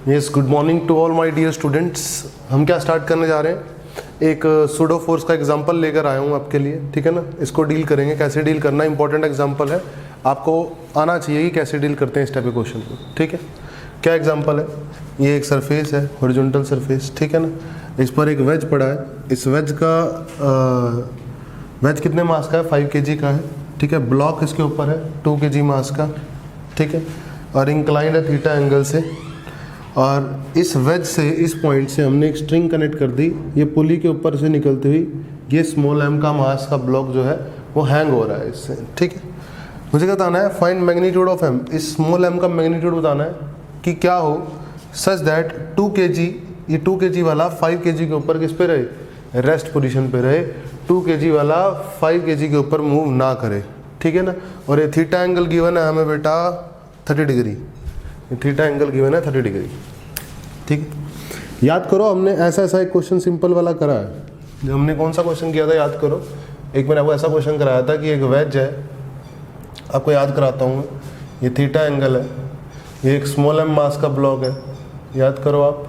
Yes, good morning to all my dear students. हम क्या start करने जा रहे हैं, एक सूडो फोर्स का एग्जांपल लेकर आया हूँ आपके लिए, ठीक है ना। इसको डील करेंगे, कैसे डील करना है, इंपॉर्टेंट एग्जांपल है, आपको आना चाहिए कि कैसे डील करते हैं इस टाइप के क्वेश्चन को, ठीक है। क्या एग्जांपल है, ये एक सरफेस है, हॉरिजॉन्टल सरफेस, ठीक है ना। इस पर एक वेज पड़ा है, इस वेज का वेज कितने मास का है, 5 kg का है, ठीक है। ब्लॉक इसके ऊपर है 2 kg मास का, ठीक है, और इंक्लाइंड है थीटा एंगल से। और इस वेज से, इस पॉइंट से हमने एक स्ट्रिंग कनेक्ट कर दी, ये पुली के ऊपर से निकलती हुई ये स्मॉल m का मास का ब्लॉक जो है वो हैंग हो रहा है इससे, ठीक है। मुझे क्या बताना है, फाइंड मैग्नीट्यूड ऑफ m, इस स्मॉल m का मैग्नीट्यूड बताना है कि क्या हो सच दैट 2 kg, ये 2 kg वाला 5 kg के ऊपर किस पे रहे, रेस्ट पोजीशन पे रहे, 2 kg वाला 5 kg के ऊपर मूव ना करे, ठीक है ना। और ये थीटा एंगल गिवन है हमें बेटा 30 डिग्री, थीटा एंगल गिवन है 30 डिग्री, ठीक है। याद करो, हमने ऐसा एक क्वेश्चन सिंपल वाला करा है। जो हमने कौन सा क्वेश्चन किया था याद करो, एक मैंने आपको ऐसा क्वेश्चन कराया था कि एक वेज है, आपको याद कराता हूँ, ये थीटा एंगल है, ये एक स्मॉल m मास का ब्लॉक है। याद करो आप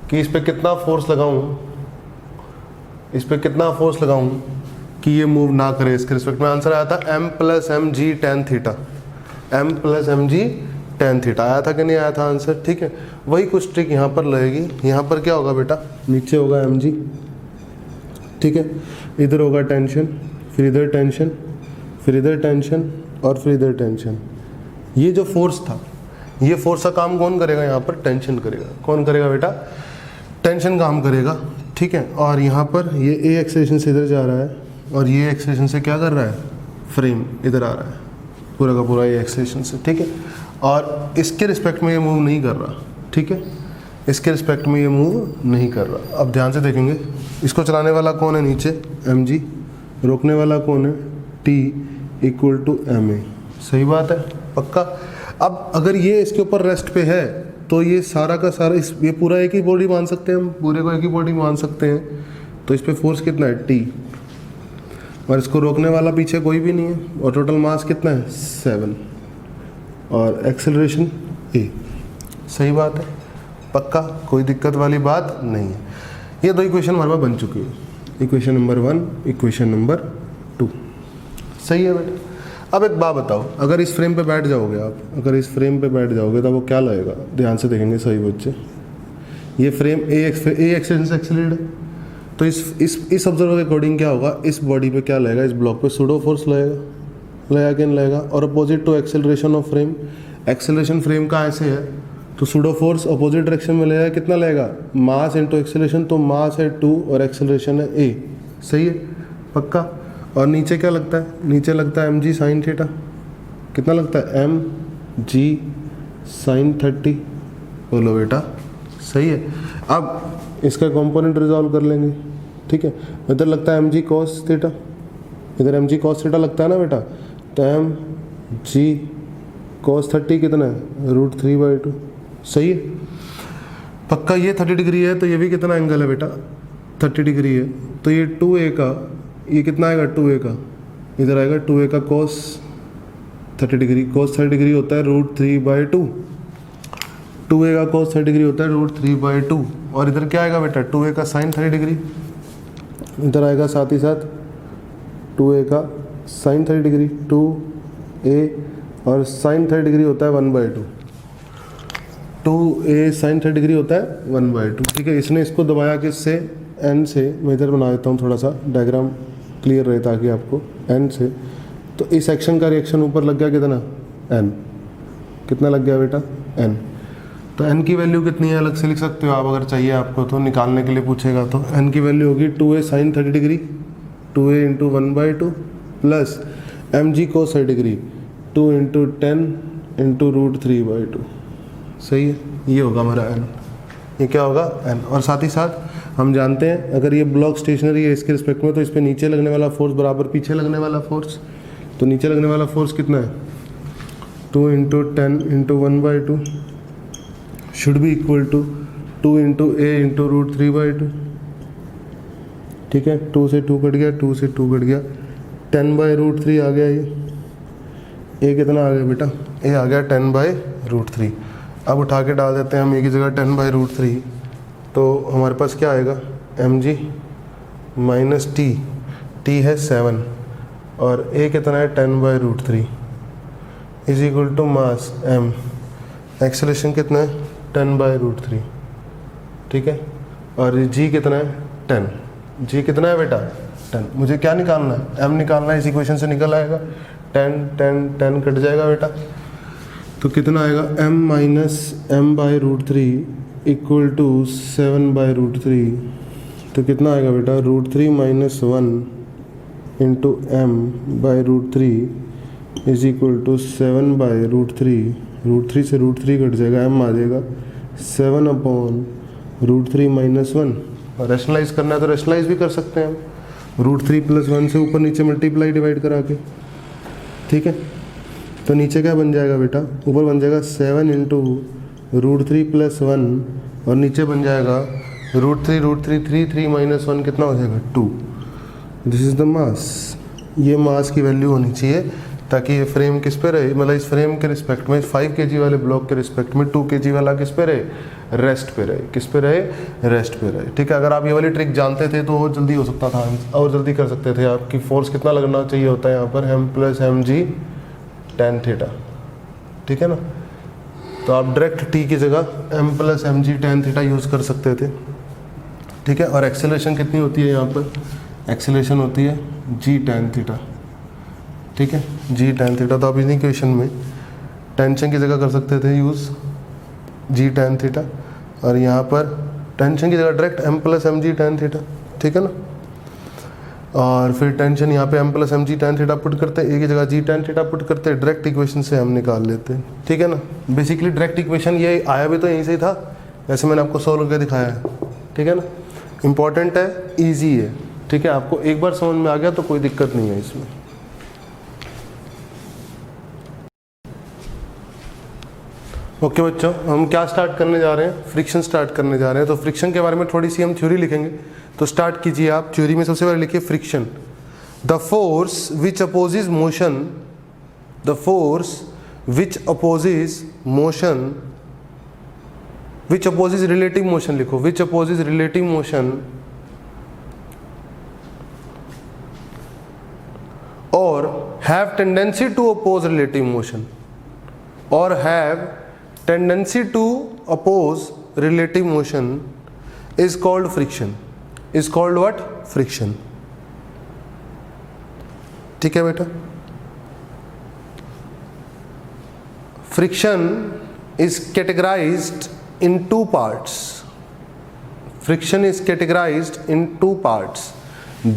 कि इस पर कितना फोर्स लगाऊँ, इस पर कितना फोर्स लगाऊँ कि ये मूव ना करे। इसके रिस्पेक्ट में आंसर आया था m + mg tan theta, m + mg tan theta आया था कि नहीं आया था आंसर, ठीक है। वही कुछ ट्रिक यहाँ पर लगेगी। यहाँ पर क्या होगा बेटा, नीचे होगा mg, ठीक है, इधर होगा टेंशन, फिर इधर टेंशन, फिर इधर टेंशन और फिर इधर टेंशन। ये जो फोर्स था, ये फोर्स का काम कौन करेगा, यहाँ पर टेंशन करेगा। कौन करेगा बेटा, टेंशन काम करेगा, ठीक है। और यहाँ पर ये ए एक्सेलेरेशन से इधर जा रहा है और ये एक्सेलेरेशन से क्या कर रहा है, फ्रेम इधर आ रहा है, पूरा का पूरा ये एक्सेलेरेशन से, ठीक है। और इसके रिस्पेक्ट में ये मूव नहीं कर रहा, ठीक है, इसके रिस्पेक्ट में ये मूव नहीं कर रहा। अब ध्यान से देखेंगे, इसको चलाने वाला कौन है नीचे, mg, रोकने वाला कौन है, t = ma। सही बात है, पक्का। अब अगर ये इसके ऊपर रेस्ट पे है तो ये सारा का सारा ये पूरा एक ही बॉडी मान सकते हैं, हम पूरे को एक ही बॉडी मान सकते हैं। तो इस पे फोर्स कितना है, t, और इसको रोकने वाला पीछे कोई भी नहीं है, और टोटल मास कितना है 7, और एक्सेलरेशन a। सही बात है, पक्का, कोई दिक्कत वाली बात नहीं है। ये दो इक्वेशन हमारे पास बन चुकी है, इक्वेशन नंबर 1, इक्वेशन नंबर 2। सही है बेटा। अब एक बात बताओ, अगर इस फ्रेम पे बैठ जाओगे आप, अगर इस फ्रेम पे बैठ जाओगे तो वो क्या लगेगा, ध्यान से देखेंगे सही बच्चे। ये फ्रेम ए एक्सेलेरेशन से एक्सेलरेट है, तो इस ऑब्जर्वर के अकॉर्डिंग क्या होगा, इस बॉडी पे क्या लगेगा, इस ब्लॉक पे सूडो फोर्स लगेगा कि नहीं लगेगा। और opposite to acceleration of frame, acceleration frame का ऐसे है तो सूडो फोर्स अपोजिट डायरेक्शन में लगेगा, कितना लगेगा, मास इंटू एक्सेलरेशन, तो मास है 2 और एक्सेलरेशन है a। सही है, पक्का। और नीचे क्या लगता है, नीचे लगता है mg sin थीटा, कितना लगता है, mg sin 30। बोलो बेटा, सही है। अब इसका कंपोनेंट रिजॉल्व कर लेंगे, ठीक है। इधर लगता है mg cos थीटा, इधर mg cos थीटा लगता है ना बेटा, तो mg cos 30 कितना है, √3/2। सही है, पक्का। ये 30 डिग्री है तो ये भी कितना एंगल है बेटा, 30 डिग्री है, तो ये 2a का, ये कितना आएगा 2a का, इधर आएगा 2a का cos 30 डिग्री, cos 30 डिग्री होता है √3/2, 2a का cos 30 डिग्री होता है √3/2। और इधर क्या आएगा बेटा, 2a का sin 30 डिग्री, इधर आएगा साथ ही साथ 2a का sin 30 डिग्री, 2a और sin 30 डिग्री होता है 1/2, 2a sin 30 डिग्री होता है 1/2, ठीक है। इसने इसको दबाया किससे, n से। मैं इधर बना देता हूँ थोड़ा सा डायग्राम क्लियर रहे ताकि आपको, n से। तो इस एक्शन का रिएक्शन ऊपर लग गया कितना, n, कितना लग गया बेटा, n। तो n की वैल्यू कितनी है अलग से लिख सकते हो आप, अगर चाहिए आपको तो, निकालने के लिए पूछेगा तो। n की वैल्यू होगी 2a sin 30 degree, 2a × 1/2 plus mg cos 30 degree, 2 × 10 × √3/2। सही है, ये होगा हमारा n, ये क्या होगा n। और साथ ही साथ हम जानते हैं अगर ये ब्लॉक स्टेशनरी है इसके रिस्पेक्ट में, तो इस पर नीचे लगने वाला फोर्स बराबर पीछे लगने वाला फोर्स, तो नीचे लगने वाला फोर्स कितना है, 2 × 10 × 1/2 should be equal to 2 × a × √3/2, ठीक है। 2 से 2 कट गया, 2 से 2 कट गया, 10/√3 आ गया। ये a कितना आ गया बेटा, a आ गया 10/√3। अब उठा के डाल देते हैं हम ए की जगह 10/√3, तो हमारे पास क्या आएगा, mg माइनस टी है 7 और ए कितना है 10/√3 is equal to mass m, acceleration कितना है 10/√3, ठीक है, और g कितना है 10, g कितना है बेटा 10, मुझे क्या निकालना है, m निकालना है, इस इक्वेशन से निकल आएगा 10 कट जाएगा बेटा, तो कितना आएगा m minus m/√3 equal to 7/√3, तो कितना आएगा बेटा √3 minus 1 into m/√3 is equal to 7/√3, √3 से √3 कट जाएगा, m आ जाएगा 7/√3 माइनस 1, और रैशनलाइज करना है तो रैशनलाइज भी कर सकते हैं हम, √3 प्लस 1 से ऊपर नीचे मल्टीप्लाई डिवाइड करा के, ठीक है, तो नीचे क्या बन जाएगा बेटा, ऊपर बन जाएगा 7 इंटू √3 प्लस 1 और नीचे बन जाएगा √3 3 माइनस 1 कितना हो जाएगा 2, दिस इज द मास, ये मास की वैल्यू होनी चाहिए ताकि ये फ्रेम किस पे रहे, मतलब इस फ्रेम के रिस्पेक्ट में 5 kg वाले ब्लॉक के रिस्पेक्ट में 2 kg वाला किस पे रहे, रेस्ट पे रहे, किस पे रहे, रेस्ट पे रहे, ठीक है। अगर आप ये वाली ट्रिक जानते थे तो और जल्दी हो सकता था, और जल्दी कर सकते थे, आपकी फोर्स कितना लगना चाहिए होता है यहाँ पर m plus mg tan theta, ठीक है ना, तो आप डायरेक्ट t की जगह m plus mg tan theta use कर सकते थे, ठीक है, और एक्सेलरेशन कितनी होती है यहाँ पर, एक्सेलरेशन होती है g tan थीटा, ठीक है, g tan थीटा, तो आप इस इक्वेशन में टेंशन की जगह कर सकते थे यूज़ g tan थीटा, और यहाँ पर टेंशन की जगह direct m plus mg tan theta, ठीक है ना, और फिर टेंशन यहाँ पे m plus mg tan theta put करते हैं, a की जगह g tan थीटा पुट करते हैं, डायरेक्ट इक्वेशन से हम निकाल लेते हैं, ठीक है ना। बेसिकली डायरेक्ट इक्वेशन ये आया भी तो यहीं से ही था, जैसे मैंने आपको सोल्व करके दिखाया है, ठीक है ना, इम्पॉर्टेंट है, ईजी है, ठीक है, आपको एक बार समझ में आ गया तो कोई दिक्कत नहीं है इसमें। ओके बच्चों, हम क्या स्टार्ट करने जा रहे हैं, फ्रिक्शन स्टार्ट करने जा रहे हैं, तो फ्रिक्शन के बारे में थोड़ी सी हम थ्योरी लिखेंगे, तो स्टार्ट कीजिए आप। थ्योरी में सबसे पहले लिखिए friction, the force which opposes motion, the force which opposes motion, which opposes relative motion लिखो, विच अपोजेज रिलेटिव मोशन और have tendency to oppose relative motion, और have tendency to oppose relative motion is called friction, is called what, friction, ठीक है बेटा। friction is categorized in two parts, friction is categorized in two parts,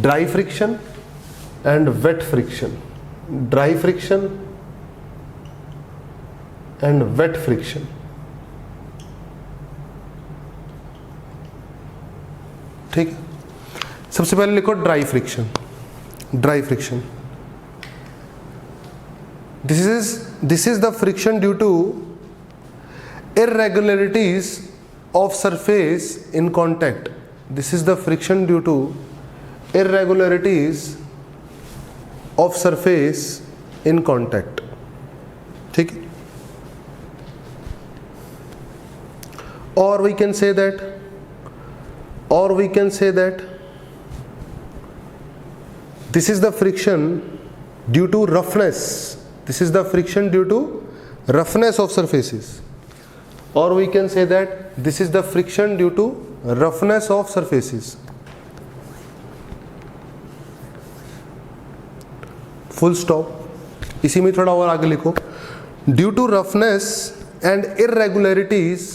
dry friction and wet friction, dry friction and wet friction, ठीक है। सबसे पहले लिखो dry friction, dry friction, this is the friction due to irregularities of surface in contact, this is the friction due to irregularities of surface in contact, ठीक है। or we can say that this is the friction due to roughness, this is the friction due to roughness of surfaces, or we can say that this is the friction due to roughness of surfaces, full stop। इसी में थोड़ा और आगे लिखो, due to roughness and irregularities,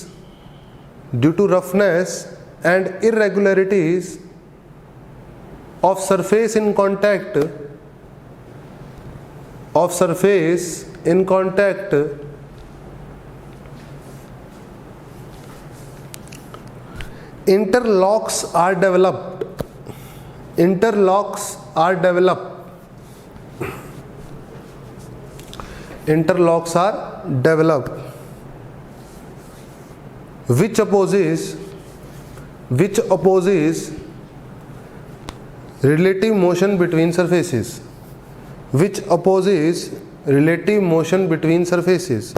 due to roughness and irregularities of surface in contact, of surface in contact, interlocks are developed, interlocks are developed, interlocks are developed, which opposes relative motion between surfaces, which opposes relative motion between surfaces,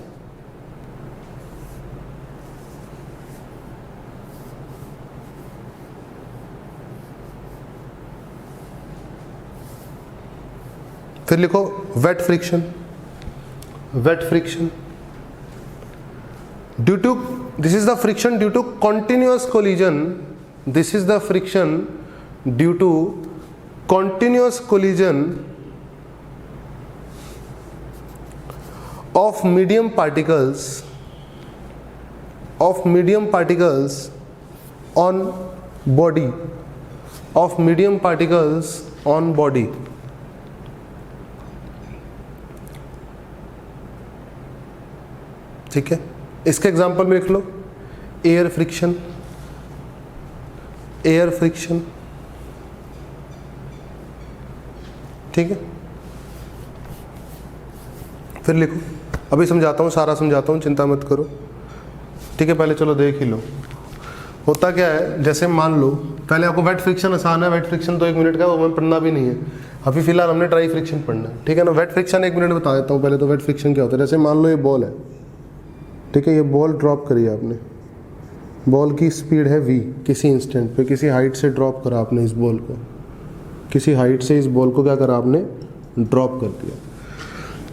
फिर लिखो wet friction, wet friction due to, this is the friction due to continuous collision, this is the friction due to continuous collision of medium particles on body, of medium particles on body. ठीक है, इसके example में लिख लो air friction, air friction. ठीक है, फिर लिखो, अभी समझाता हूँ, सारा समझाता हूँ, चिंता मत करो। ठीक है, पहले चलो देख ही लो होता क्या है। जैसे मान लो पहले आपको वेट फ्रिक्शन आसान है, वेट फ्रिक्शन तो 1 मिनट का, वो हमें पढ़ना भी नहीं है अभी फिलहाल, हमने ड्राई फ्रिक्शन पढ़ना है। ठीक है ना, वेट फ्रिक्शन 1 मिनट बता देता हूँ पहले तो। वेट फ्रिक्शन क्या होता है, जैसे मान लो ये बॉल है, ठीक है, ये बॉल ड्रॉप करी आपने, बॉल की स्पीड है v, किसी इंस्टेंट पे किसी हाइट से ड्रॉप करा आपने इस बॉल को, किसी हाइट से इस बॉल को क्या करा आपने, ड्रॉप कर दिया।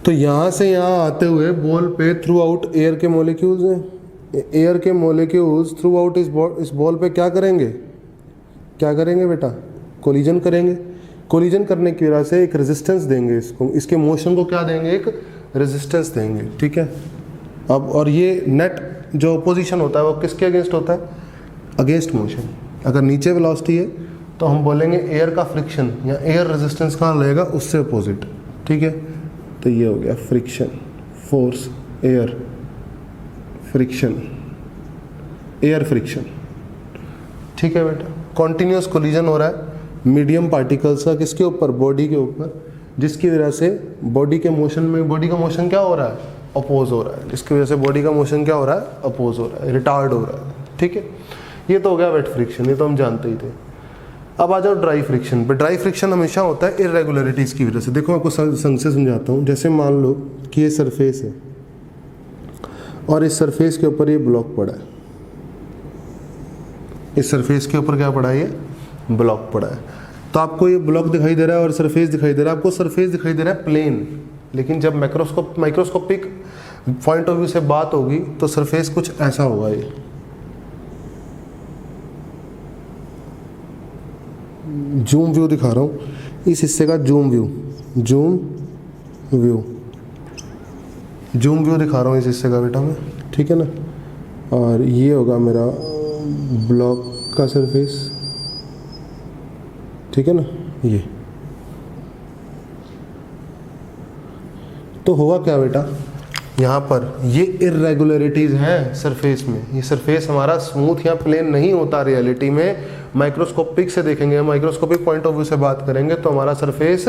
तो यहाँ से यहाँ आते हुए बॉल पे थ्रू आउट एयर के मॉलिक्यूल्स हैं, एयर के मॉलिक्यूल्स थ्रू आउट इस बॉल पे क्या करेंगे, क्या करेंगे बेटा, कोलिजन करेंगे। कोलिजन करने की वजह से एक रेजिस्टेंस देंगे इसको, इसके मोशन को क्या देंगे, एक रेजिस्टेंस देंगे। ठीक है, अब और ये नेट जो अपोजिशन होता है वो किसके अगेंस्ट होता है, अगेंस्ट मोशन। अगर नीचे वेलोसिटी है तो हम बोलेंगे एयर का फ्रिक्शन या एयर रेजिस्टेंस कहाँ लगेगा, उससे अपोजिट। ठीक है, तो ये हो गया friction force, air friction, air friction. ठीक है बेटा, कॉन्टिन्यूअस कोलिजन हो रहा है मीडियम पार्टिकल्स का, किसके ऊपर, बॉडी के ऊपर, जिसकी वजह से बॉडी के मोशन में, बॉडी का मोशन क्या हो रहा है, अपोज हो रहा है, जिसकी वजह से बॉडी का मोशन क्या हो रहा है, अपोज हो रहा है, रिटार्ड हो रहा है। ठीक है, ये तो हो गया वेट फ्रिक्शन, ये तो हम जानते ही थे। अब आ जाओ ड्राई फ्रिक्शन पे। ड्राई फ्रिक्शन हमेशा होता है इरेगुलरिटीज़ की वजह से। देखो मैं आपको संग से समझाता हूँ। जैसे मान लो कि ये सरफेस है और इस सरफेस के ऊपर ये ब्लॉक पड़ा है, इस सरफेस के ऊपर क्या पड़ा है, ये ब्लॉक पड़ा है। तो आपको ये ब्लॉक दिखाई दे रहा है और सरफेस दिखाई दे रहा है, आपको सरफेस दिखाई दे रहा है प्लेन, लेकिन जब माइक्रोस्कोपिक पॉइंट ऑफ व्यू से बात होगी तो सरफेस कुछ ऐसा होगा। ये जूम व्यू दिखा रहा हूँ, इस हिस्से का जूम व्यू दिखा रहा हूँ इस हिस्से का बेटा मैं। ठीक है ना, और ये होगा मेरा ब्लॉक का सरफेस। ठीक है ना, ये तो हुआ क्या बेटा, यहाँ पर ये इरेगुलरिटीज़ हैं सरफेस में। ये सरफेस हमारा स्मूथ या प्लेन नहीं होता रियलिटी में। माइक्रोस्कोपिक से देखेंगे, माइक्रोस्कोपिक पॉइंट ऑफ व्यू से बात करेंगे तो हमारा सरफेस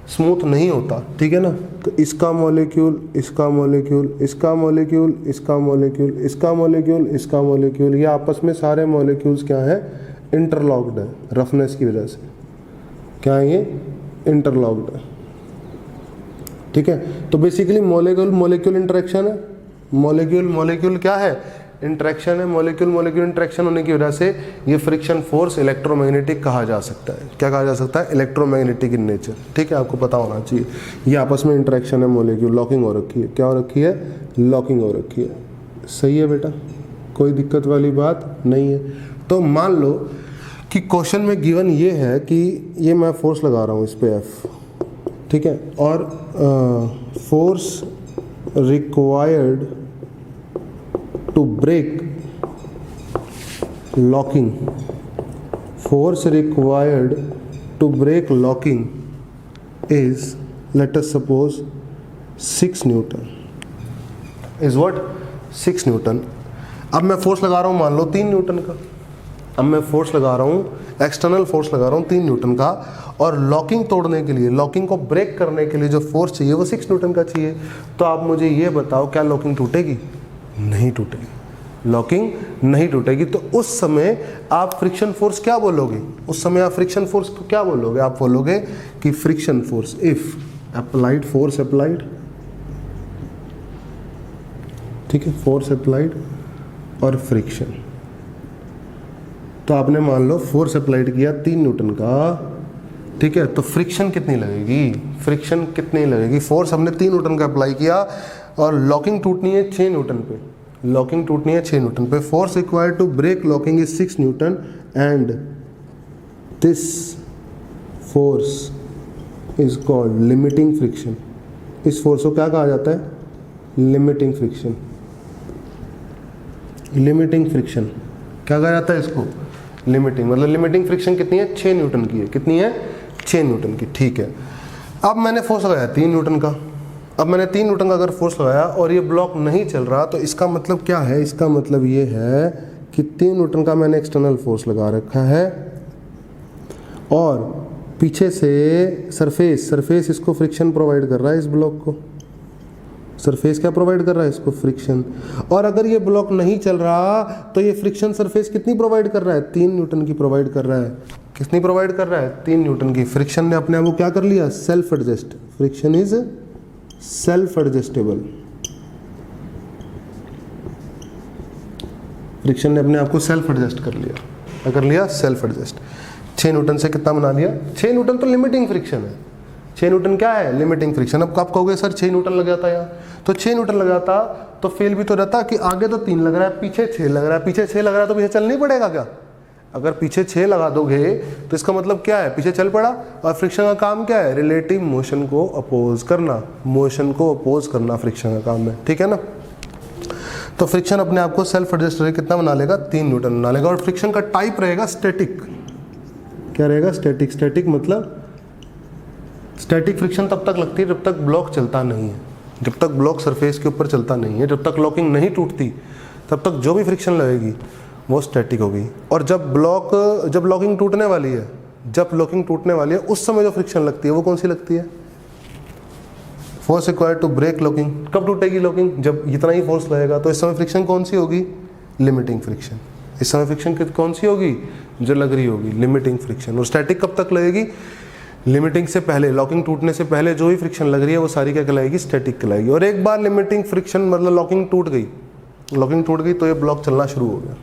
स्मूथ नहीं होता। ठीक है ना, तो इसका मॉलिक्यूल, इसका मॉलिक्यूल, इसका मॉलिक्यूल, इसका मॉलिक्यूल, इसका मॉलिक्यूल, इसका मॉलिक्यूल, ये आपस में सारे मॉलिक्यूल्स क्या हैं, इंटरलॉक्ड है रफनेस की वजह से। क्या है ये, इंटरलॉक्ड है। ठीक है, तो बेसिकली मॉलिक्यूल मॉलिक्यूल इंटरेक्शन है, मॉलिक्यूल क्या है, इंटरेक्शन है। मॉलिक्यूल इंटरेक्शन होने की वजह से ये फ्रिक्शन फोर्स इलेक्ट्रोमैग्नेटिक कहा जा सकता है। क्या कहा जा सकता है, इलेक्ट्रोमैग्नेटिक इन नेचर। ठीक है, आपको पता होना चाहिए। ये आपस में इंटरेक्शन है, मॉलिक्यूल लॉकिंग हो रखी है। क्या हो रखी है, लॉकिंग हो रखी है। सही है बेटा, कोई दिक्कत वाली बात नहीं है। तो मान लो कि क्वेश्चन में गिवन ये है कि ये मैं फोर्स लगा रहा हूँ इस पे F, ठीक है, और force required to break locking, force required to break locking is, let us suppose, 6 Newton. Is what? 6 Newton. अब मैं फोर्स लगा रहा हूँ मान लो 3 न्यूटन का। अब मैं फोर्स लगा रहा हूँ, एक्सटर्नल फोर्स लगा रहा हूँ 3 न्यूटन का, और लॉकिंग तोड़ने के लिए, लॉकिंग को ब्रेक करने के लिए जो फोर्स चाहिए वो 6 न्यूटन का चाहिए। तो आप मुझे ये बताओ, क्या लॉकिंग टूटेगी? नहीं टूटेगी, लॉकिंग नहीं टूटेगी। तो उस समय आप फ्रिक्शन फोर्स क्या बोलोगे? उस समय आप फ्रिक्शन फोर्स को क्या बोलोगे? आप बोलोगे कि friction force, if applied force applied, ठीक है, फोर्स अप्लाइड और फ्रिक्शन। तो आपने मान लो फोर्स अप्लाइड किया 3 न्यूटन का, ठीक है, तो फ्रिक्शन कितनी लगेगी, फ्रिक्शन कितनी लगेगी, फोर्स हमने 3 न्यूटन का अप्लाई किया और लॉकिंग टूटनी है 6 न्यूटन पे, लॉकिंग टूटनी है 6 न्यूटन पे, force required to break locking is 6 newton and this force is called limiting friction. इस फोर्स को क्या कहा जाता है, लिमिटिंग फ्रिक्शन, लिमिटिंग फ्रिक्शन क्या कहा जाता है इसको, लिमिटिंग, मतलब लिमिटिंग फ्रिक्शन कितनी है, 6 न्यूटन की है, कितनी है, 6 न्यूटन की, ठीक है। अब मैंने फोर्स लगाया 3 न्यूटन का, अब मैंने 3 न्यूटन का अगर फोर्स लगाया और ये ब्लॉक नहीं चल रहा तो इसका मतलब क्या है, इसका मतलब ये है कि 3 न्यूटन का मैंने एक्सटर्नल फोर्स लगा रखा है और पीछे से सरफेस इसको फ्रिक्शन प्रोवाइड कर रहा है, इस ब्लॉक को सरफेस क्या प्रोवाइड कर रहा है, इसको फ्रिक्शन। और अगर ये ब्लॉक नहीं चल रहा तो ये फ्रिक्शन सरफेस कितनी प्रोवाइड कर रहा है, 3 न्यूटन की प्रोवाइड कर रहा है, कितनी प्रोवाइड कर रहा है, 3 न्यूटन की। फ्रिक्शन ने अपने आप को क्या कर लिया, self adjust, friction is self adjustable, friction ने अपने आप को सेल्फ एडजस्ट कर लिया, क्या कर लिया, सेल्फ एडजस्ट। 6 न्यूटन से कितना बना लिया, 6 न्यूटन तो लिमिटिंग फ्रिक्शन है, 6 न्यूटन क्या है, लिमिटिंग फ्रिक्शन। अब आप कहोगे सर 6 न्यूटन लग जाता यार, तो 6 न्यूटन लग जाता तो फेल भी तो रहता कि आगे तो 3 लग रहा है, पीछे 6 लग रहा है, पीछे 6 लग रहा है तो पीछे चल नहीं पड़ेगा क्या, अगर पीछे 6 लगा दोगे तो इसका मतलब क्या है, पीछे चल पड़ा। और फ्रिक्शन का काम क्या है, रिलेटिव मोशन को अपोज करना, मोशन को अपोज करना फ्रिक्शन का काम है, ठीक है ना। तो फ्रिक्शन अपने आप को सेल्फ एडजस्ट करके कितना बना लेगा, 3 न्यूटन बना लेगा। और फ्रिक्शन का टाइप रहेगा स्टैटिक, क्या रहेगा, स्टैटिक। स्टैटिक मतलब स्टैटिक फ्रिक्शन तब तक लगती है जब तक ब्लॉक चलता नहीं है, जब तक ब्लॉक सरफेस के ऊपर चलता नहीं है, जब तक लॉकिंग नहीं टूटती तब तक जो भी फ्रिक्शन लगेगी वो स्टैटिक होगी। और जब लॉकिंग टूटने वाली है, जब लॉकिंग टूटने वाली है उस समय जो फ्रिक्शन लगती है वो कौन सी लगती है, force required to break locking. कब टूटेगी लॉकिंग, जब इतना ही फोर्स लगेगा, तो इस समय फ्रिक्शन कौन सी होगी, लिमिटिंग फ्रिक्शन। इस समय फ्रिक्शन कौन सी होगी, जो लग रही होगी, लिमिटिंग फ्रिक्शन। और स्टैटिक कब तक लगेगी, लिमिटिंग से पहले, लॉकिंग टूटने से पहले जो भी फ्रिक्शन लग रही है वो सारी क्या कहलाएगी, स्टैटिक कहलाएगी। और एक बार लिमिटिंग फ्रिक्शन मतलब लॉकिंग टूट गई, लॉकिंग टूट गई तो ये ब्लॉक चलना शुरू हो गया,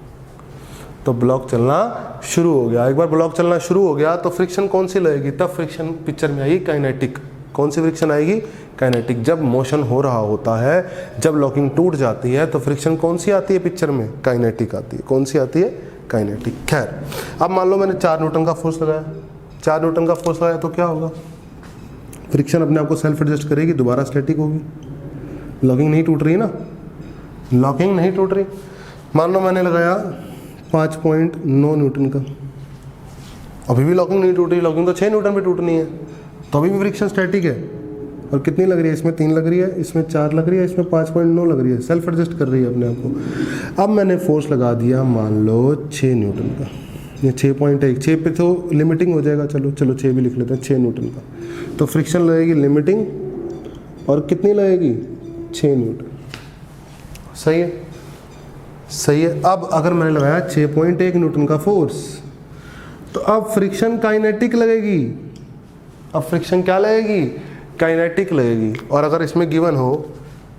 तो ब्लॉक चलना शुरू हो गया। एक बार ब्लॉक चलना शुरू हो गया तो फ्रिक्शन कौन सी लगेगी, तब फ्रिक्शन पिक्चर में आएगी काइनेटिक। कौन सी फ्रिक्शन आएगी, काइनेटिक। जब मोशन हो रहा होता है, जब लॉकिंग टूट जाती है तो फ्रिक्शन कौन सी आती है पिक्चर में, काइनेटिक आती है। कौन सी आती है, काइनेटिक। खैर, अब मान लो मैंने 4 न्यूटन का फोर्स लगाया, 4 न्यूटन का फोर्स लगाया तो क्या होगा, फ्रिक्शन अपने आप को सेल्फ एडजस्ट करेगी, दोबारा स्टैटिक होगी, लॉकिंग नहीं टूट रही ना, लॉकिंग नहीं टूट रही। मान लो मैंने लगाया 5.9 न्यूटन का, अभी भी लॉकिंग नहीं टूट रही, लॉकिंग तो 6 न्यूटन पे टूटनी है, तो अभी भी फ्रिक्शन स्टैटिक है। और कितनी लग रही है, इसमें 3 लग रही है, इसमें 4 लग रही है, इसमें 5.9 लग रही है, सेल्फ एडजस्ट कर रही है अपने आप को। अब मैंने फोर्स लगा दिया मान लो 6 न्यूटन का, ये 6.1, 6 पे तो लिमिटिंग हो जाएगा, चलो 6 भी लिख लेते हैं, 6 न्यूटन का। तो फ्रिक्शन लगेगी लिमिटिंग, और कितनी लगेगी, 6 न्यूटन। सही है, सही है। अब अगर मैंने लगाया 6.1 न्यूटन का फोर्स, तो अब फ्रिक्शन काइनेटिक लगेगी, अब फ्रिक्शन क्या लगेगी, काइनेटिक लगेगी। और अगर इसमें गिवन हो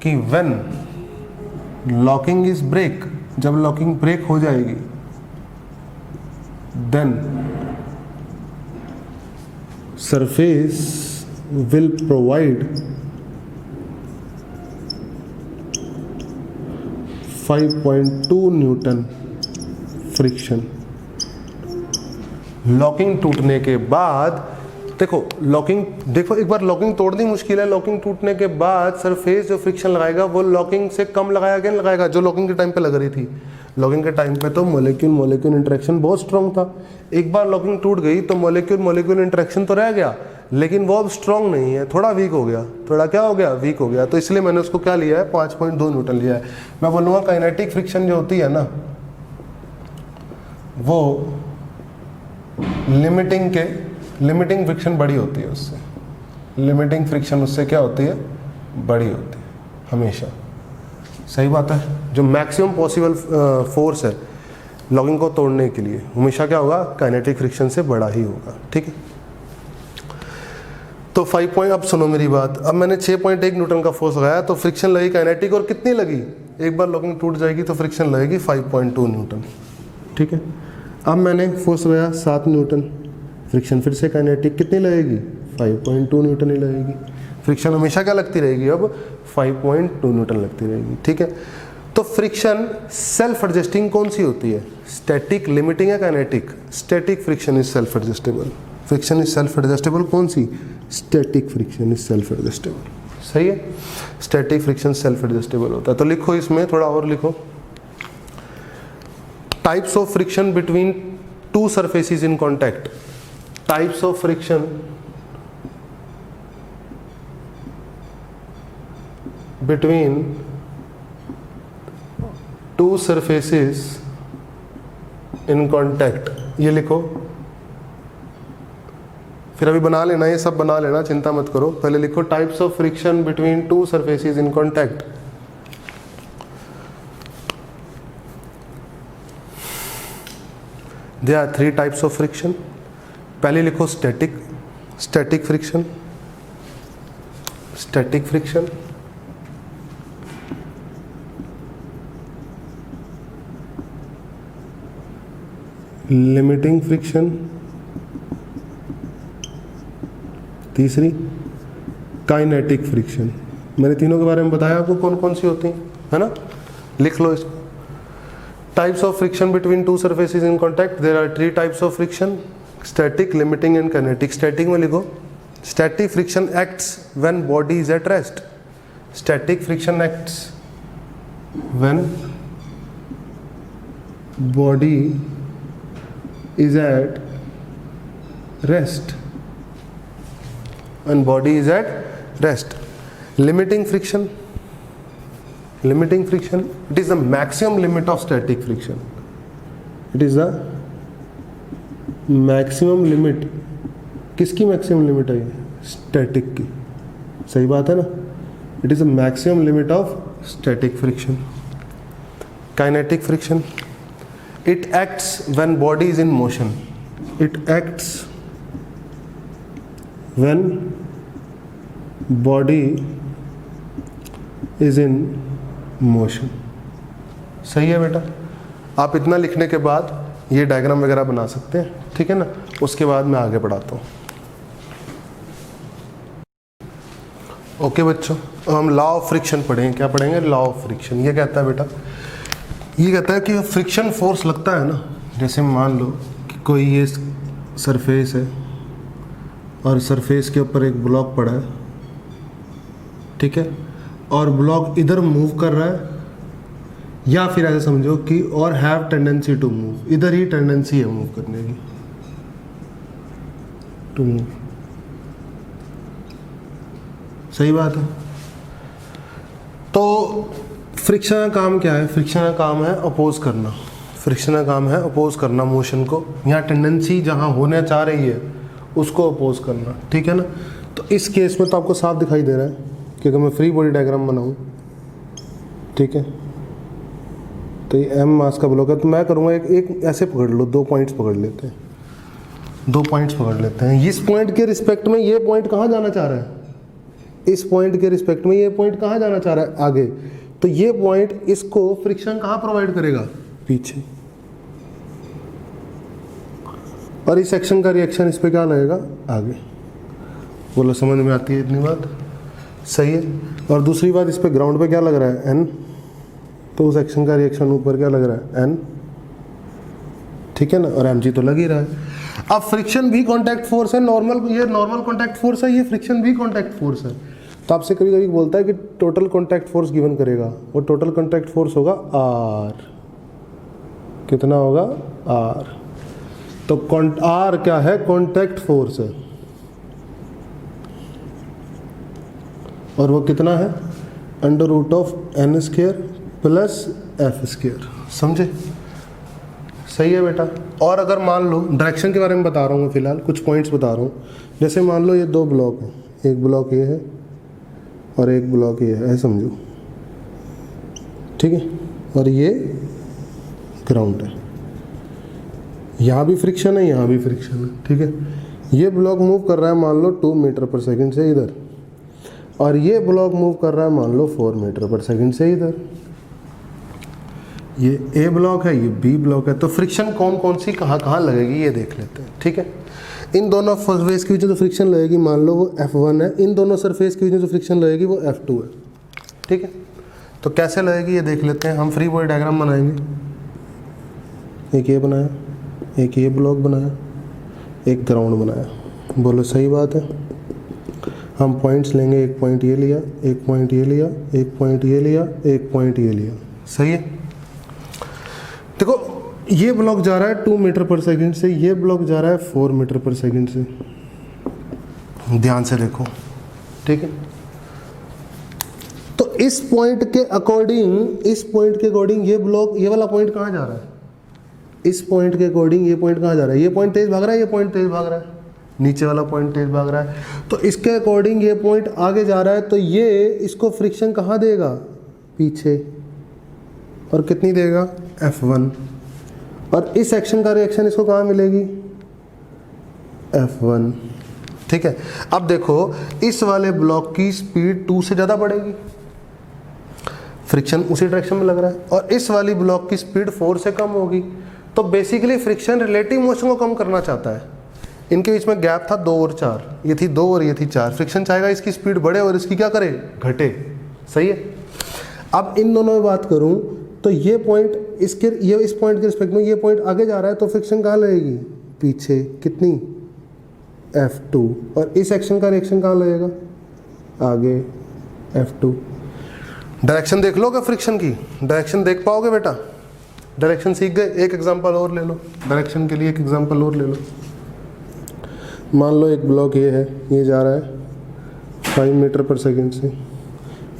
कि व्हेन लॉकिंग इज ब्रेक, जब लॉकिंग ब्रेक हो जाएगी, then surface will provide 5.2 newton friction. Locking टूटने के बाद देखो, एक बार लॉकिंग तोड़नी मुश्किल है, लॉकिंग टूटने के बाद सरफेस जो फ्रिक्शन लगाएगा वो लॉकिंग से कम लगाया क्या लगाएगा, जो लॉकिंग के टाइम पे लग रही थी। लॉकिंग के टाइम पे तो मॉलिक्यूल इंटरेक्शन बहुत स्ट्रॉन्ग था, एक बार लॉकिंग टूट गई तो मॉलिक्यूल इंटरेक्शन तो रह गया, लेकिन वो अब स्ट्रॉन्ग नहीं है, थोड़ा वीक हो गया, थोड़ा क्या हो गया, वीक हो गया। तो इसलिए मैंने उसको क्या लिया है, 5.2 न्यूटन लिया है। मैं बोलूँगा काइनेटिक फ्रिक्शन जो होती है ना, वो लिमिटिंग फ्रिक्शन बड़ी होती है उससे, लिमिटिंग फ्रिक्शन उससे क्या होती है, बड़ी होती है हमेशा। सही बात है, जो मैक्सिमम पॉसिबल फोर्स है लॉकिंग को तोड़ने के लिए हमेशा क्या होगा, काइनेटिक फ्रिक्शन से बड़ा ही होगा। ठीक है, तो 5 पॉइंट, अब सुनो मेरी बात, अब मैंने 6.1 न्यूटन का फोर्स लगाया तो फ्रिक्शन लगी काइनेटिक, और कितनी लगी, एक बार लॉकिंग टूट जाएगी तो फ्रिक्शन लगेगी 5.2 न्यूटन। ठीक है, अब मैंने फोर्स लगाया 7 न्यूटन, फ्रिक्शन फिर से काइनेटिक कितनी लगेगी, 5.2 न्यूटन ही लगेगी। फ्रिक्शन हमेशा क्या लगती रहेगी, अब 5.2 न्यूटन लगती रहेगी, ठीक है। तो फ्रिक्शन सेल्फ एडजस्टिंग कौन सी होती है, स्टैटिक, लिमिटिंग या kinetic? Static friction is self adjustable. Friction is self adjustable कौन सी, static friction is self adjustable. सही है, स्टैटिक फ्रिक्शन सेल्फ एडजस्टेबल होता है। तो लिखो इसमें थोड़ा और लिखो, types of friction between two surfaces in contact. Types of friction between two surfaces in contact, ये लिखो। फिर अभी बना लेना, ये सब बना लेना, चिंता मत करो। पहले लिखो types of friction between two surfaces in contact. There are 3 types of friction. पहले लिखो static, static friction, static friction, limiting friction, तीसरी काइनेटिक फ्रिक्शन। मैंने तीनों के बारे में बताया आपको कौन कौन सी होती हैं, है ना, लिख लो इसको। Types of friction between two surfaces in contact, there are 3 types of friction, static, limiting and kinetic. Static में लिखो, static friction acts when body is at rest. Static friction acts when body is at rest, and body is at rest. Limiting friction, limiting friction, it is the maximum limit of static friction. It is the maximum limit. किसकी maximum limit है ये, static की, सही बात है ना। It is the maximum limit of static friction. Kinetic friction, it acts when body is in motion. It acts when body is in motion. सही है बेटा। आप इतना लिखने के बाद ये डायग्राम वगैरह बना सकते हैं, ठीक है ना। उसके बाद मैं आगे पढ़ाता हूँ। ओके बच्चों, हम लॉ ऑफ फ्रिक्शन पढ़ेंगे। क्या पढ़ेंगे, लॉ ऑफ फ्रिक्शन। ये कहता है बेटा, ये कहता है कि फ्रिक्शन फोर्स लगता है ना, जैसे मान लो कि कोई ये सरफेस है और सरफेस के ऊपर एक ब्लॉक पड़ा है, ठीक है, और ब्लॉक इधर मूव कर रहा है, या फिर ऐसे समझो कि और हैव टेंडेंसी टू मूव, इधर ही टेंडेंसी है मूव करने की, टू मूव। सही बात है। तो फ्रिक्शन का काम क्या है, फ्रिक्शन का काम है अपोज करना। फ्रिक्शन का काम है अपोज करना मोशन को, यहाँ टेंडेंसी जहाँ होने चाह रही है उसको अपोज करना, ठीक है ना। तो इस केस में तो आपको साफ दिखाई दे रहा है कि अगर मैं फ्री बॉडी डायग्राम बनाऊँ, ठीक है, तो ये m मास का ब्लॉक है, तो मैं करूँगा एक ऐसे पकड़ लो, 2 पॉइंट्स पकड़ लेते हैं, 2 पॉइंट्स पकड़ लेते हैं। इस पॉइंट के रिस्पेक्ट में ये पॉइंट कहाँ जाना चाह रहा है, इस पॉइंट के रिस्पेक्ट में ये पॉइंट कहाँ जाना चाह रहा है, आगे। तो ये पॉइंट इसको फ्रिक्शन कहाँ प्रोवाइड करेगा, पीछे। और इस सेक्शन का रिएक्शन इस पे क्या लगेगा, आगे। बोलो समझ में आती है इतनी बात, सही है। और दूसरी बात, इस पे ग्राउंड पे क्या लग रहा है, n, तो उस सेक्शन का रिएक्शन ऊपर क्या लग रहा है, n, ठीक है ना, और mg तो लग ही रहा है। अब फ्रिक्शन भी कॉन्टैक्ट फोर्स है, नॉर्मल, ये नॉर्मल कॉन्टैक्ट फोर्स है, ये फ्रिक्शन भी कॉन्टैक्ट फोर्स है। तो आपसे कभी कभी बोलता है कि टोटल कॉन्टैक्ट फोर्स गिवन करेगा, वो टोटल कॉन्टैक्ट फोर्स होगा R। कितना होगा, R। तो R क्या है, कॉन्टैक्ट फोर्स है, और वो कितना है, √n² प्लस f²। समझे, सही है बेटा। और अगर मान लो, डायरेक्शन के बारे में बता रहा हूँ मैं फिलहाल, कुछ पॉइंट्स बता रहा हूँ। जैसे मान लो ये 2 ब्लॉक हैं, एक ब्लॉक ये है और एक ब्लॉक ये है, समझो, ठीक है, और ये ग्राउंड है। यहाँ भी फ्रिक्शन है, यहाँ भी फ्रिक्शन है, ठीक है। ये ब्लॉक मूव कर रहा है मान लो 2 मीटर पर सेकंड से इधर, और ये ब्लॉक मूव कर रहा है मान लो 4 मीटर पर सेकंड से इधर। ये ए ब्लॉक है, ये बी ब्लॉक है। तो फ्रिक्शन कौन कौन सी कहाँ कहाँ लगेगी ये देख लेते हैं, ठीक है। इन दोनों सरफेस के बीच में जो फ्रिक्शन लगेगी मान लो वो F1 है, इन दोनों सरफेस के बीच में जो फ्रिक्शन लगेगी वो F2 है। ठीक है, तो कैसे लगेगी ये देख लेते हैं। हम फ्री बॉडी डायग्राम बनाएंगे। एक ये बनाया, एक ये ब्लॉक बनाया, एक ग्राउंड बनाया। बोलो सही बात है। हम पॉइंट्स लेंगे, एक पॉइंट ये लिया, एक पॉइंट ये लिया, एक पॉइंट ये लिया, एक पॉइंट ये लिया। सही है। देखो ये ब्लॉक जा रहा है 2 मीटर पर सेकंड से, ये ब्लॉक जा रहा है 4 मीटर पर सेकंड से। ध्यान से देखो, ठीक है। तो इस पॉइंट के अकॉर्डिंग ये ब्लॉक, ये वाला पॉइंट कहाँ जा रहा है? इस पॉइंट के अकॉर्डिंग ये पॉइंट कहाँ जा रहा है? ये पॉइंट तेज भाग रहा है, ये पॉइंट तेज भाग रहा है, नीचे वाला पॉइंट तेज भाग रहा है। तो इसके अकॉर्डिंग ये पॉइंट आगे जा रहा है, तो ये इसको फ्रिक्शन कहाँ देगा? पीछे। और कितनी देगा? F1। और इस एक्शन का रिएक्शन इसको कहाँ मिलेगी? F1। ठीक है। अब देखो इस वाले ब्लॉक की स्पीड 2 से ज़्यादा बढ़ेगी, फ्रिक्शन उसी डायरेक्शन में लग रहा है, और इस वाली ब्लॉक की स्पीड 4 से कम होगी। तो बेसिकली फ्रिक्शन रिलेटिव मोशन को कम करना चाहता है। इनके बीच में गैप था 2 और 4, ये थी 2 और ये थी 4। फ्रिक्शन चाहेगा इसकी स्पीड बढ़े और इसकी क्या करे? घटे। सही है। अब इन दोनों में बात करूं तो ये पॉइंट इस पॉइंट के रिस्पेक्ट में ये पॉइंट आगे जा रहा है, तो फ्रिक्शन कहाँ लगेगी? पीछे। कितनी? F2। और इस एक्शन का रिएक्शन कहाँ लगेगा? आगे, F2। डायरेक्शन देख लोगे फ्रिक्शन की? डायरेक्शन देख पाओगे बेटा? डायरेक्शन सीख गए? एक एग्जांपल और ले लो डायरेक्शन के लिए, एक एग्जांपल और ले लो। मान लो एक ब्लॉक ये है, ये जा रहा है 5 मीटर पर सेकंड से,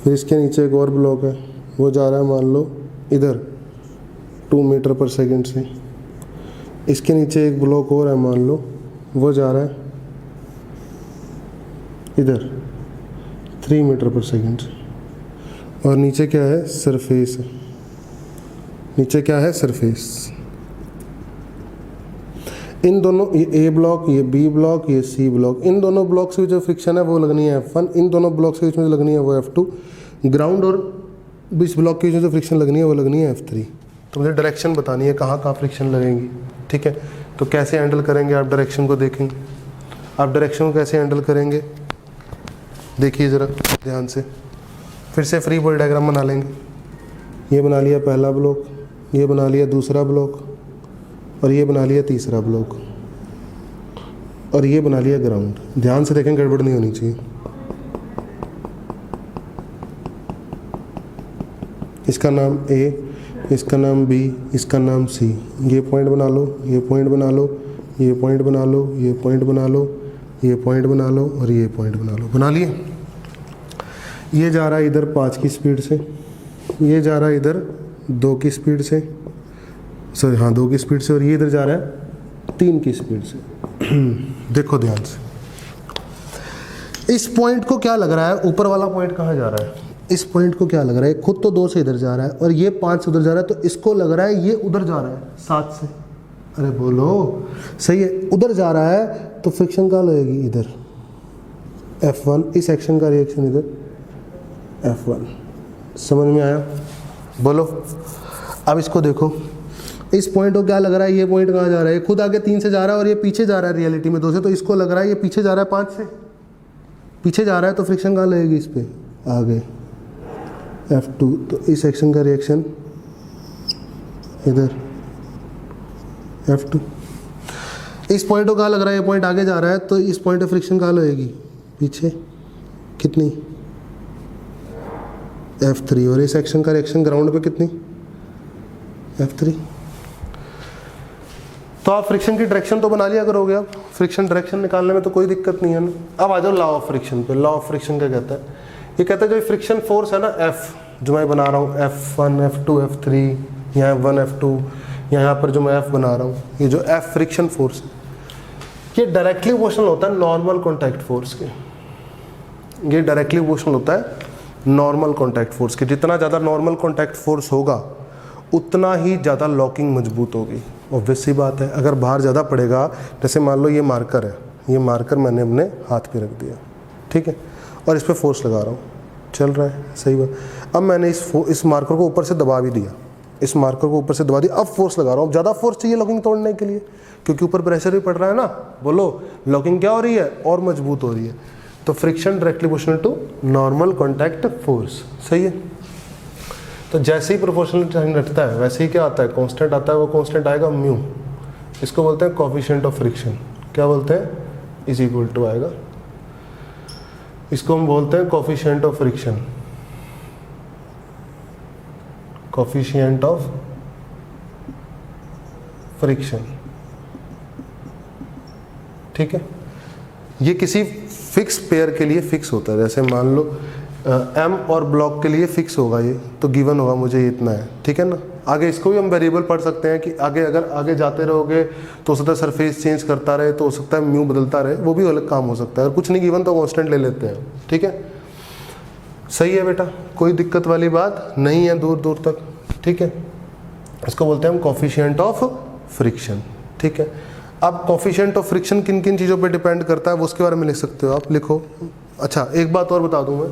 फिर इसके नीचे एक और ब्लॉक है, वो जा रहा है मान लो इधर 2 मीटर पर सेकंड से। इसके नीचे एक ब्लॉक और है मान लो, वो जा रहा है इधर 3 मीटर पर सेकंड से। और नीचे क्या है? सरफेस है। नीचे क्या है? सरफेस। इन दोनों, ये ए ब्लॉक, ये बी ब्लॉक, ये सी ब्लॉक, इन दोनों ब्लॉक से जो फ्रिक्शन है वो लगनी है F1, इन दोनों ब्लॉक से जो लगनी है वो F2। ग्राउंड और इस ब्लॉक के जो फ्रिक्शन लगनी है वो लगनी है F3। तो मुझे डायरेक्शन बतानी है कहाँ कहाँ फ्रिक्शन लगेंगी। ठीक है, तो कैसे हैंडल करेंगे आप डायरेक्शन को? देखेंगे आप डायरेक्शन को कैसे हैंडल करेंगे, देखिए ज़रा ध्यान से। फिर से फ्री बॉडी डायग्राम बना लेंगे। ये बना लिया पहला ब्लॉक, ये बना लिया दूसरा ब्लॉक, और ये बना लिया तीसरा ब्लॉक, और ये बना लिया ग्राउंड। ध्यान से देखें, गड़बड़ नहीं होनी चाहिए। इसका नाम A, इसका नाम B, इसका नाम C। ये पॉइंट बना लो, ये पॉइंट बना लो, ये पॉइंट बना लो, ये पॉइंट बना लो, ये पॉइंट बना लो, और ये पॉइंट बना लो। बना लिए? ये जा रहा है इधर 5 की स्पीड से, ये जा रहा है इधर 2 की स्पीड से, सॉरी हाँ 2 की स्पीड से, और ये इधर जा रहा है 3 की स्पीड से। देखो ध्यान से, इस पॉइंट को क्या लग रहा है? ऊपर वाला पॉइंट कहाँ जा रहा है? इस पॉइंट को क्या लग रहा है? खुद तो 2 से इधर जा रहा है, और ये 5 से उधर जा रहा है, तो इसको लग रहा है ये उधर जा रहा है 7 से। अरे बोलो सही है, उधर जा रहा है, तो फ्रिक्शन कहाँ लगेगी? इधर F1। इस एक्शन का रिएक्शन इधर F1। समझ में आया? बोलो। अब इसको देखो, इस पॉइंट को क्या लग रहा है? ये पॉइंट कहाँ जा रहा है? खुद आगे 3 से जा रहा है, और ये पीछे जा रहा है रियलिटी में 2 से, तो इसको लग रहा है ये पीछे जा रहा है 5 से, पीछे जा रहा है, तो फ्रिक्शन कहाँ लगेगी? इस पे आगे, F2। तो इस एक्शन का रिएक्शन इधर F2। इस पॉइंट को कहाँ लग रहा है? ये पॉइंट आगे जा रहा है, तो इस पॉइंट पे फ्रिक्शन कहाँ लगेगी? पीछे। कितनी? F3। और इस एक्शन का रिएक्शन ग्राउंड पे कितनी? F3। तो आप फ्रिक्शन की डायरेक्शन तो बना लिया करोगे। अब फ्रिक्शन डायरेक्शन निकालने में तो कोई दिक्कत नहीं है ना। अब आ जाओ लॉ ऑफ फ्रिक्शन पे। लॉ ऑफ फ्रिक्शन क्या कहता है? ये कहता है जो फ्रिक्शन फोर्स है ना F, जो मैं बना रहा हूँ F1, F2, F3, यहाँ F1, F2, यहाँ पर जो मैं F बना रहा हूँ, ये जो F फ्रिक्शन फोर्स है, ये डायरेक्टली प्रोपोर्शनल होता है नॉर्मल कॉन्टैक्ट फोर्स के। ये डायरेक्टली प्रोपोर्शनल होता है नॉर्मल कॉन्टैक्ट फोर्स के। जितना ज़्यादा नॉर्मल कॉन्टैक्ट फोर्स होगा उतना ही ज़्यादा लॉकिंग मजबूत होगी। ऑब्वियस सी बात है। अगर बाहर ज़्यादा पड़ेगा, जैसे मान लो ये मार्कर है, ये मार्कर मैंने अपने हाथ पे रख दिया, ठीक है, और इस पर फोर्स लगा रहा हूँ, चल रहा है, सही बात। अब मैंने इस मार्कर को ऊपर से दबा भी दिया, इस मार्कर को ऊपर से दबा दिया, अब फोर्स लगा रहा हूँ, ज़्यादा फोर्स चाहिए लॉकिंग तोड़ने के लिए क्योंकि ऊपर प्रेशर भी पड़ रहा है ना, बोलो लॉकिंग क्या हो रही है, और मजबूत हो रही है। तो friction directly proportional to normal contact force, सही है। तो जैसे ही प्रोपोर्शनल साइन रखता है वैसे ही क्या आता है, कांस्टेंट आता है, वो कांस्टेंट आएगा म्यू, इसको बोलते हैं कोफिशिएंट ऑफ फ्रिक्शन, क्या बोलते हैं, इज इक्वल टू आएगा, इसको हम बोलते हैं coefficient of friction, coefficient of friction, ठीक है। ये किसी फिक्स पेयर के लिए फिक्स होता है, जैसे मान लो एम और ब्लॉक के लिए फिक्स होगा ये, तो गिवन होगा मुझे ये इतना है, ठीक है ना। आगे इसको भी हम वेरिएबल पढ़ सकते हैं कि आगे अगर आगे जाते रहोगे तो हो सकता है सरफेस चेंज करता रहे, तो हो सकता है म्यू बदलता रहे, वो भी अलग काम हो सकता है। अगर कुछ नहीं गिवन तो कांस्टेंट ले लेते हैं, ठीक है। सही है बेटा, कोई दिक्कत वाली बात नहीं है दूर दूर तक, ठीक है। इसको बोलते हैं हम कोफिशिएंट ऑफ फ्रिक्शन, ठीक है। अब कोफिशिएंट ऑफ फ्रिक्शन किन किन चीज़ों पे डिपेंड करता है वो उसके बारे में लिख सकते हो आप, लिखो। अच्छा एक बात और बता दूं मैं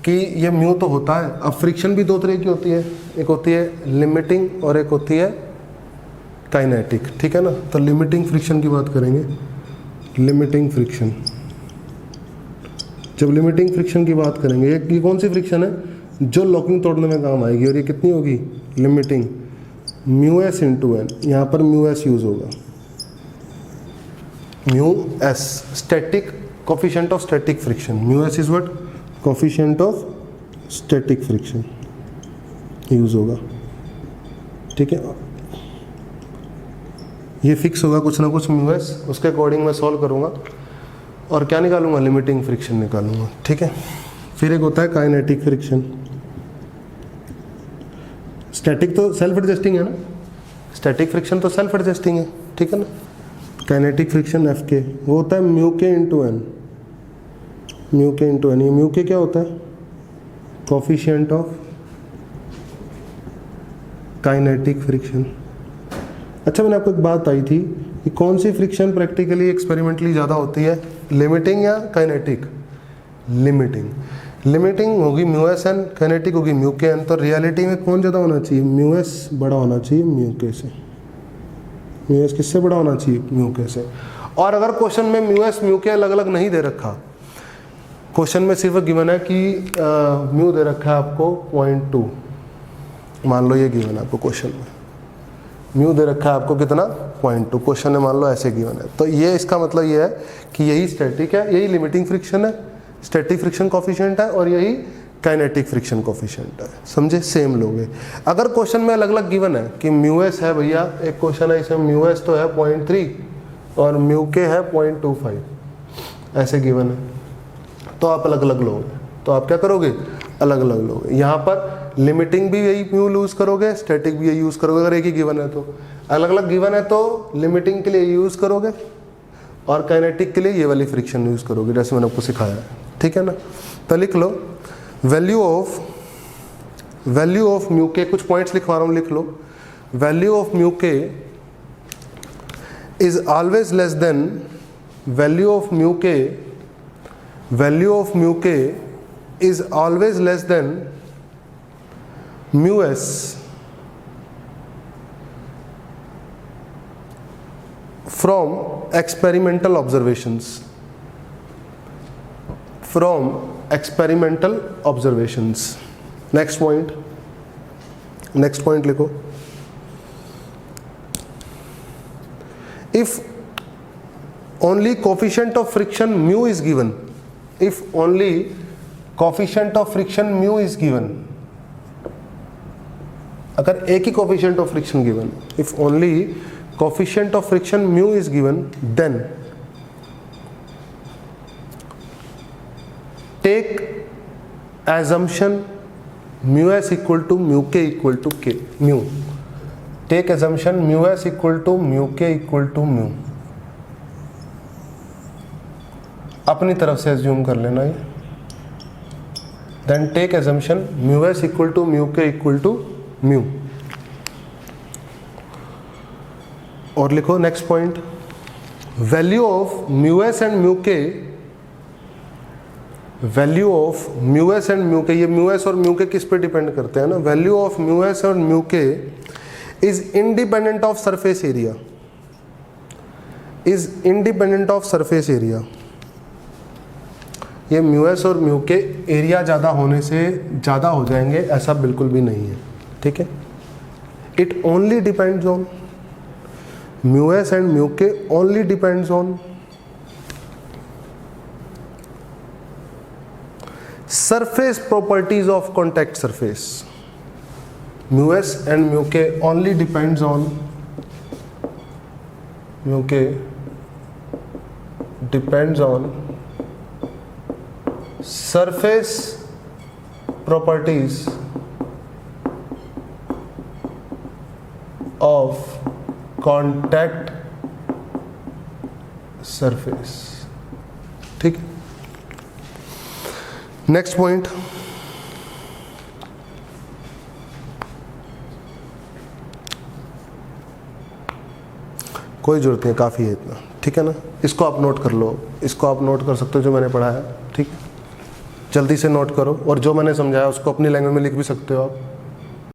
कि ये म्यू तो होता है, अब फ्रिक्शन भी दो तरह की होती है, एक होती है लिमिटिंग और एक होती है काइनेटिक, ठीक है ना। तो लिमिटिंग फ्रिक्शन की बात करेंगे, लिमिटिंग फ्रिक्शन। जब लिमिटिंग फ्रिक्शन की बात करेंगे, ये कौन सी फ्रिक्शन है जो लॉकिंग तोड़ने में काम आएगी, और ये कितनी होगी, limiting, mu s into N, यहाँ पर म्यू एस यूज होगा, mu s, static coefficient of static friction, mu s is what, coefficient of static friction use होगा, ठीक है। ये फिक्स होगा कुछ ना कुछ म्यू एस, उसके अकॉर्डिंग मैं सॉल्व करूंगा और क्या निकालूंगा, लिमिटिंग फ्रिक्शन निकालूंगा, ठीक है। फिर एक होता है काइनेटिक फ्रिक्शन, स्टैटिक तो सेल्फ एडजस्टिंग है ना, स्टैटिक फ्रिक्शन तो सेल्फ एडजस्टिंग है, ठीक है ना। काइनेटिक फ्रिक्शन एफ के, वो होता है म्यू के इंटू एन, म्यू के इंटू एन। ये म्यू के क्या होता है, कोफिशिएंट ऑफ काइनेटिक फ्रिक्शन। अच्छा मैंने आपको एक बात बताई थी कि कौन सी फ्रिक्शन प्रैक्टिकली एक्सपेरिमेंटली ज़्यादा होती है, लिमिटिंग या काइनेटिक, लिमिटिंग। लिमिटिंग होगी म्यू एस एन, काइनेटिक होगी म्यू के एन। तो रियलिटी में कौन ज़्यादा होना चाहिए, म्यू एस बड़ा होना चाहिए म्यू के से, म्यू एस किससे बड़ा होना चाहिए, म्यू के से। और अगर क्वेश्चन में म्यू एस म्यू के अलग अलग नहीं दे रखा, क्वेश्चन में सिर्फ गिवन है कि म्यू दे रखा है आपको 0.2, मान लो ये गिवन है आपको क्वेश्चन में, म्यू दे रखा है आपको कितना 0.2, क्वेश्चन में मान लो ऐसे गिवन है, तो ये इसका मतलब ये है कि यही स्टैटिक है, यही लिमिटिंग फ्रिक्शन है, स्टैटिक फ्रिक्शन कोफिशिएंट है, और यही काइनेटिक फ्रिक्शन कोफिशिएंट है, समझे, सेम लोग है। अगर क्वेश्चन में अलग अलग गिवन है कि म्यू एस है भैया, एक क्वेश्चन है इसमें म्यू एस तो है 0.3 और म्यू के है 0.25, ऐसे गिवन है, तो आप अलग अलग लोगे, तो आप क्या करोगे, अलग अलग लोगे। यहाँ पर लिमिटिंग भी यही म्यू यूज करोगे, स्टैटिक भी यही यूज करोगे, अगर एक ही गिवन है तो। अलग अलग गिवन है तो लिमिटिंग के लिए यूज करोगे और काइनेटिक के लिए ये वाली फ्रिक्शन यूज करोगे, जैसे मैंने आपको सिखाया है, ठीक है ना। तो लिख लो वैल्यू ऑफ म्यू के, कुछ पॉइंट्स लिखवा रहा हूँ, लिख लो। वैल्यू ऑफ म्यू के is always less than, value of mu के is always less than mu s from experimental observations, from experimental observations। next point लिखो, if only coefficient of friction mu is given, if only coefficient of friction mu is given, अगर एक ही coefficient of friction given, if only coefficient of friction mu is given, then take assumption mu s equal to mu k equal to k, mu, take assumption mu s equal to mu k equal to mu, अपनी तरफ से assume कर लेना ये, then take assumption mu s equal to mu k equal to mu। और लिखो next point, value of mu s and mu k, value of mu s and mu के, ये म्यू एस और म्यू के किस पे डिपेंड करते हैं ना, वैल्यू ऑफ म्यू एस और म्यू के is independent of surface area, is independent of surface area. ये म्यू एस और म्यू के एरिया ज़्यादा होने से ज़्यादा हो जाएंगे ऐसा बिल्कुल भी नहीं है, ठीक है। It only depends on mu s and mu k, only depends on surface properties of contact surface. Mu s and mu k only depends on surface properties of contact surface, ठीक है। नेक्स्ट पॉइंट, कोई जरूरत नहीं, काफ़ी है इतना, ठीक है ना। इसको आप नोट कर लो, इसको आप नोट कर सकते हो जो मैंने पढ़ाया, ठीक है। जल्दी से नोट करो, और जो मैंने समझाया उसको अपनी लैंग्वेज में लिख भी सकते हो आप।